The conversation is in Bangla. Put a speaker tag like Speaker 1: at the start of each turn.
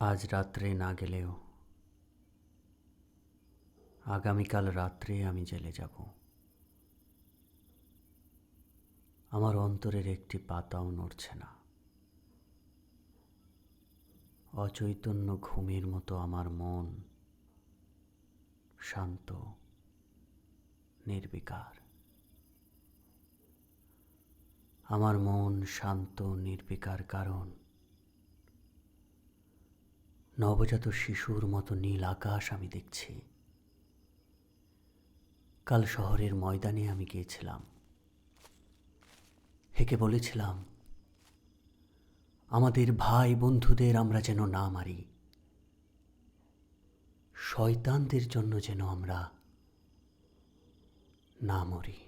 Speaker 1: আজ রাত্রে না গেলেও আগামীকাল রাত্রে আমি জেলে যাব। আমার অন্তরের একটি পাতাও নড়ছে না। অচৈতন্য ঘুমের মতো আমার মন শান্ত, নির্বিকার। আমার মন শান্ত নির্বিকার কারণ নবজাত শিশুর মতো নীল আকাশ আমি দেখছি। কাল শহরের ময়দানে আমি গিয়েছিলাম, হেকে বলেছিলাম আমাদের ভাই বন্ধুদের আমরা যেন না মারি, শয়তানদের জন্য যেন আমরা না মরি।